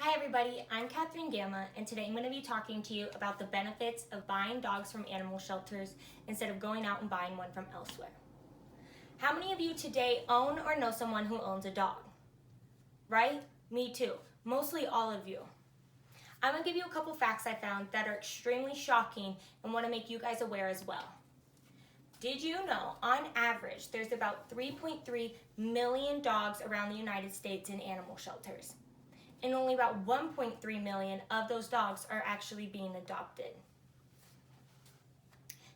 Hi everybody, I'm Catherine Gamma, and today I'm going to be talking to you about the benefits of buying dogs from animal shelters instead of going out and buying one from elsewhere. How many of you today own or know someone who owns a dog? Right? Me too. Mostly all of you. I'm going to give you a couple facts I found that are extremely shocking and want to make you guys aware as well. Did you know, on average, there's about 3.3 million dogs around the United States in animal shelters? And only about 1.3 million of those dogs are actually being adopted.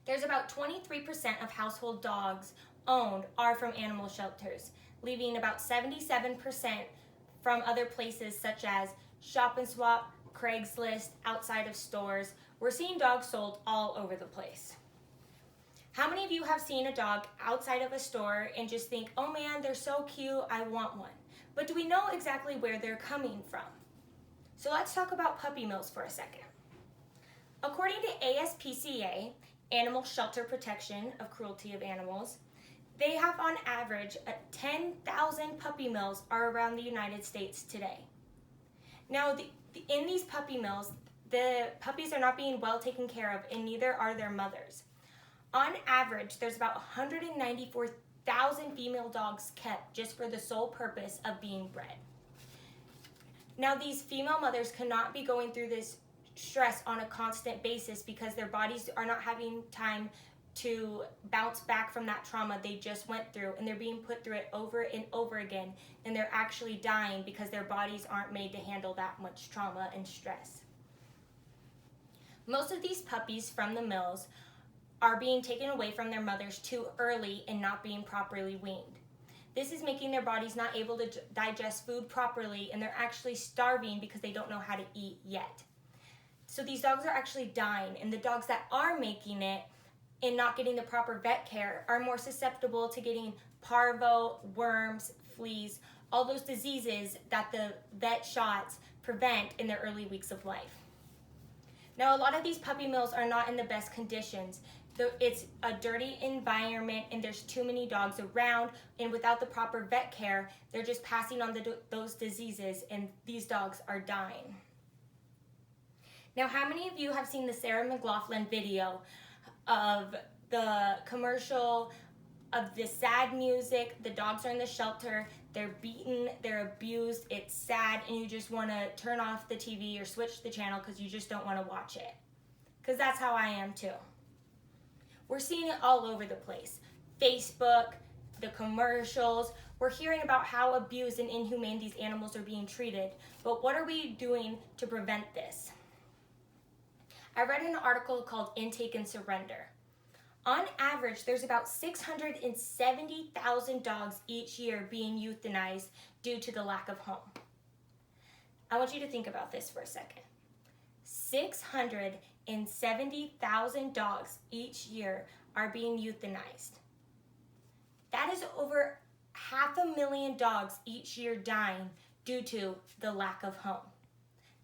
There's about 23% of household dogs owned are from animal shelters, leaving about 77% from other places such as Shop and Swap, Craigslist, outside of stores. We're seeing dogs sold all over the place. How many of you have seen a dog outside of a store and just think, oh man, they're so cute, I want one? But do we know exactly where they're coming from? So let's talk about puppy mills for a second. According to ASPCA, Animal Shelter Protection of Cruelty of Animals, they have on average 10,000 puppy mills are around the United States today. Now, in these puppy mills, the puppies are not being well taken care of, and neither are their mothers. On average, there's about 194,000 female dogs kept just for the sole purpose of being bred. Now, these female mothers cannot be going through this stress on a constant basis because their bodies are not having time to bounce back from that trauma they just went through, and they're being put through it over and over again, and they're actually dying because their bodies aren't made to handle that much trauma and stress. Most of these puppies from the mills are being taken away from their mothers too early and not being properly weaned. This is making their bodies not able to digest food properly, and they're actually starving because they don't know how to eat yet. So these dogs are actually dying, and the dogs that are making it and not getting the proper vet care are more susceptible to getting parvo, worms, fleas, all those diseases that the vet shots prevent in their early weeks of life. Now, a lot of these puppy mills are not in the best conditions. It's a dirty environment, and there's too many dogs around, and without the proper vet care, they're just passing on those diseases, and these dogs are dying. Now, how many of you have seen the Sarah McLachlan video of the commercial of the sad music? The dogs are in the shelter, they're beaten, they're abused, it's sad, and you just want to turn off the TV or switch the channel because you just don't want to watch it. Because that's how I am too. We're seeing it all over the place. Facebook, the commercials. We're hearing about how abused and inhumane these animals are being treated. But what are we doing to prevent this? I read an article called Intake and Surrender. On average, there's about 670,000 dogs each year being euthanized due to the lack of home. I want you to think about this for a second. 670,000 dogs each year are being euthanized. That is over 500,000 dogs each year dying due to the lack of home.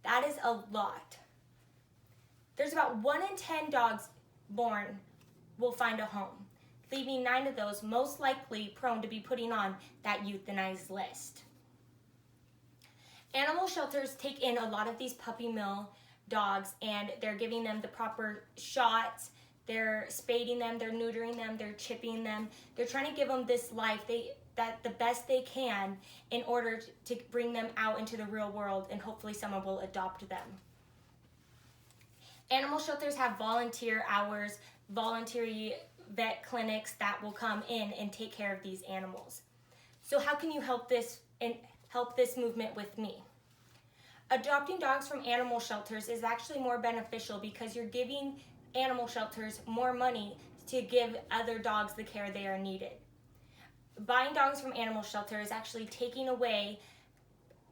That is a lot. There's about 1 in 10 dogs born will find a home, leaving 9 of those most likely prone to be putting on that euthanized list. Animal shelters take in a lot of these puppy mill dogs, and they're giving them the proper shots, they're spading them, they're neutering them, they're chipping them. They're trying to give them this life that the best they can in order to bring them out into the real world, and hopefully someone will adopt them. Animal shelters have volunteer hours, voluntary vet clinics that will come in and take care of these animals. So how can you help this movement with me? Adopting dogs from animal shelters is actually more beneficial because you're giving animal shelters more money to give other dogs the care they are needed. Buying dogs from animal shelter is actually taking away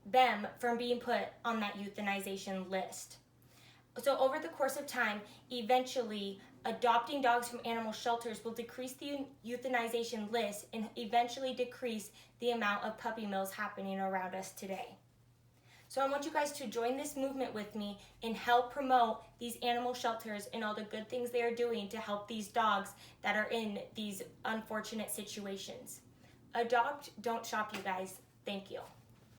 them from being put on that euthanization list. So over the course of time, eventually adopting dogs from animal shelters will decrease the euthanization list and eventually decrease the amount of puppy mills happening around us today. So I want you guys to join this movement with me and help promote these animal shelters and all the good things they are doing to help these dogs that are in these unfortunate situations. Adopt, don't shop, you guys. Thank you.